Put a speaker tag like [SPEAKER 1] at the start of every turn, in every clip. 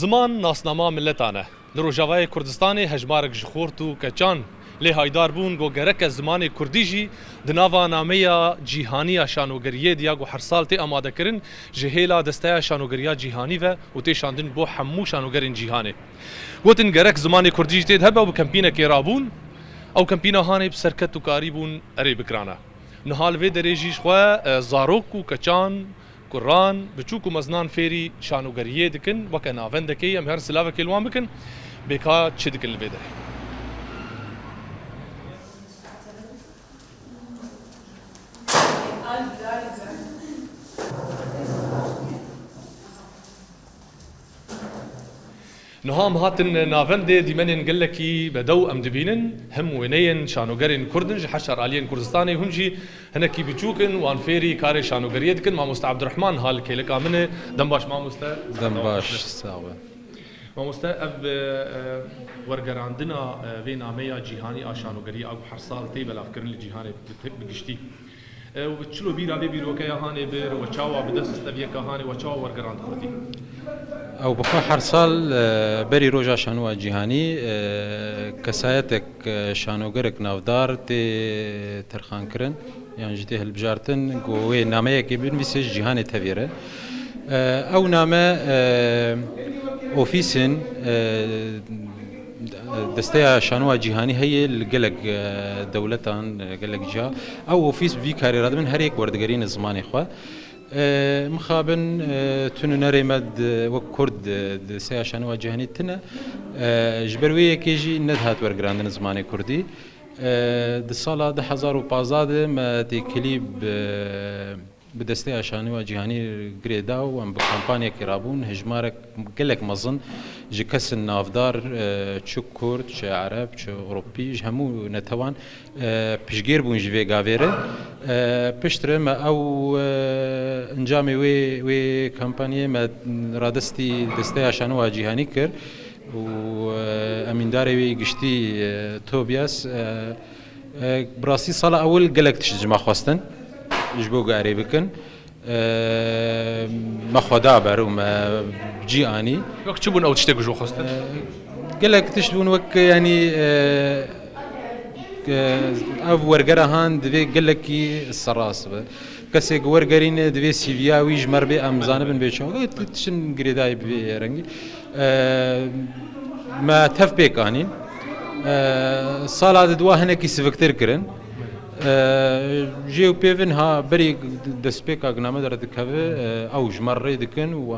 [SPEAKER 1] زمان ناسنامه ملتانه لروجاوای کردستانی هجمارک جخورت و کچان لی هایدار بون گو گرک زمان کردی جی دناوا نامه جیهانی شانوگریه دیاگو هر سال تی آماده کرن جهیلا دسته شانوگریا جیهانی و تی شاندن بو حمو شانوگرین جیهانی گوتن گرک زمان کردی جی هبه و کمپینه کی رابون او کمپینه هانی بسرکت و کاری بون اری بکرانه نهال وی دریجیش خو زاروک و کچان قران بچوک و مزنان فێری شانوگەریە دکن وەکە ناوەندەکەی ئەم هەر سلااوەکەی لوان بکن بێکا چ دکن لەبێ دەرێ نهام هاتن ناوەندێ دیمەنێن گەلێکی بەدەو ئەم دبینن هەم وێنەیەن شانوگەرên کوردن ji حەشار عالیên کوردستانê hûn jî hinekî biçûk in wan fêrî karê şanûgeriyê dikin mamoste Abdurrahman hal kêleka min e dem baş mamoste
[SPEAKER 2] dem baş sağ ol
[SPEAKER 1] mamoste ev wergerandina vê nameya cîhanî a şanûgerî ew her sal tê belavkirin li cîhanê bi giştî û çilo bîra bê bîrokeya hanê bir we çawa bi dest steviyeka hanê we çawa wergerand kurdî
[SPEAKER 2] او بخوا هر سال بری روزا شانوا جهانی کسایتک شانوگرک نافدار تی ترخان کرن یعنی جدی هلبجارتن گوی نامه کی بنویسه جهانی تفیره او نامه اوفیسن دسته شانوا جهانی هی الگلگ دولتان گلگ جا او اوفیس وی کاری رادمن هر یک وردگرین زمانی خو مخابن تونو نريمد وكرد سيا شانوا جهني تنا جبرويه كيجي ندهات ورغراندن زماني كردي د سالا د 2015 ما تي كليب بدستي شانوا جهاني غريدا و بكامبانيا كرابون هجمارك قلك مظن جكس النافدار تشو كورد تشو عرب تشو اوروبي جهمو نتوان بيشغير بون جيفي غافيري بيشتر ما او انجامي وي كامبانيا ما رادستي دستي شانوا جهاني كر و امين داري وي قشتي توبياس براسي صاله اول قلك تشجمع خواستن جبو قاري بكن ما خدا برو ما جياني
[SPEAKER 1] وقت شبون او تشتاق جو خواستن
[SPEAKER 2] قال لك تشتون وك يعني اف ورقره هان دبي قال لك السراس كسي ورقرين دبي سيفيا ويج مربي امزانه بن بيشو تشن غريداي برنجي ما تف بيكاني صاله دوا هنا كي سفكتر كرن جيو بيفن ها بري دسبيكا قنامه در دكافه او جمره دكن و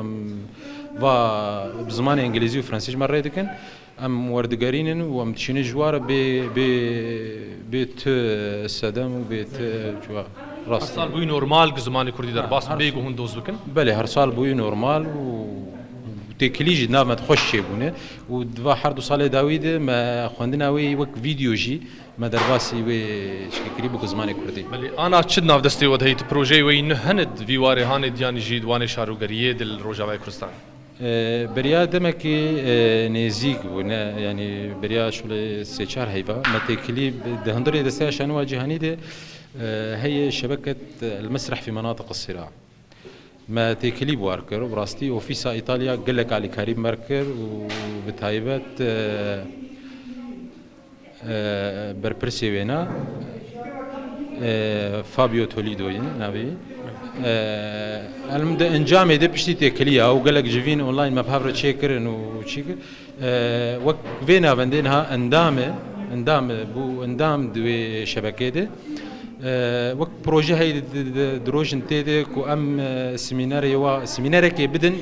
[SPEAKER 2] و بزمان انجليزي وفرنسي جمره دكن ام وردگارين و ام تشيني جوار بيت سدام و بيت جوا راس
[SPEAKER 1] صار بو نورمال زمان كردي در باس بيگو هون دوز بكن
[SPEAKER 2] بله هر سال بو نورمال و تكليجي نامت خوش بونه و دوا هر دو سال داوید ما خوندنا وی وک ویدیو جی ما درباسي وي شكري بو زماني كردي
[SPEAKER 1] بلي انا تشدنا في دستي ودهيت بروجي وين هند فيواري هاند يعني جيد واني شاروغريه دل روجاوي كردستان
[SPEAKER 2] بريا دمكي نزيك يعني بريا شغل سيشار هيفا ما تكلي دهندري دسته شانوا جهاني ده هي شبكه المسرح في مناطق الصراع ما تكلي بواركر وبراستي اوفيسا ايطاليا قال لك علي كريم ماركر وبتايبات برپرسی وینا فابیو تولیدوی نبی الان ده انجام ده پشتی تکلیه او قالك جوین اونلاین مبهر چیکرن و چیکر وقت وینا وندینها اندام بو اندام دوی شبکه ده وقت پروژه هی دروجن تیده کو ام سمیناری که بدن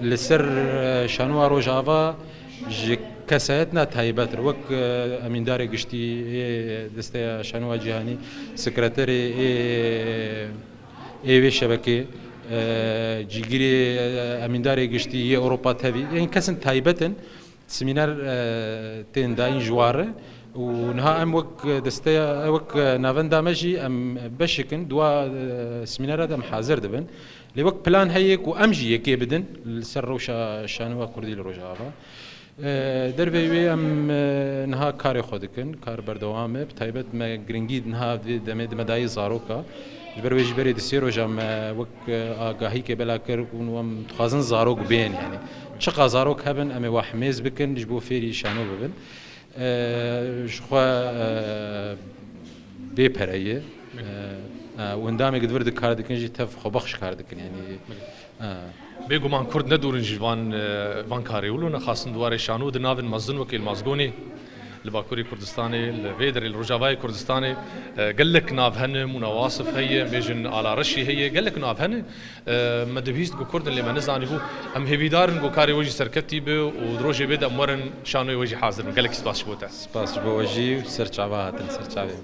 [SPEAKER 2] لسر شانوا روجاوا كسايتنا تايبات وك امين داري قشتي دسته شانوا جهاني سكرتيري اي شبكه جيجري امين داري قشتي اوروبا تبي يعني كسن تايبتن سمينار تين داين جوار ونها ام وك دسته وك نافندا ماشي ام بشكن دوا سمينار دم حاضر دبن لي وك بلان هيك وامجي يكي بدن السروشا شانوا كردي الرجاله دروی ام نها کاری خود کن کار بردوامه بتایبت ما گرینگید نها دمید مدای زاروکا جبروی جبری دسیرو جام وک آگاهی که بلا کر کنوم خازن زاروک بین یعنی چه قازاروک هبن ئەمێ وا حمێز بکەن دش بۆ فێری شانۆ ببن ژخوا بێپەرەیە وەندامێک ورد کار دەکەنجی تەف خۆبەخش کار دەکەن ینی
[SPEAKER 1] بێگومان کورد نەدورن جی وان کارێولو نەخواستن دوارێ شانۆ دناون مەزن وەکیل مازگۆنی li Bakurê Kurdistanê li vê derê li Rojavayê Kurdistanê gelek nav hene munawasif heye bêjin alareşî heye gelek nav hene me dibîst ku Kurdin lê me nizanîbû em hêvîdarin ku karê wê jî serketî be û di rojê bê de em werin şanoyê wê jî hazirin gelek spas ji bo te
[SPEAKER 2] سپاس ji bo we jî ser çava hatin ser çavê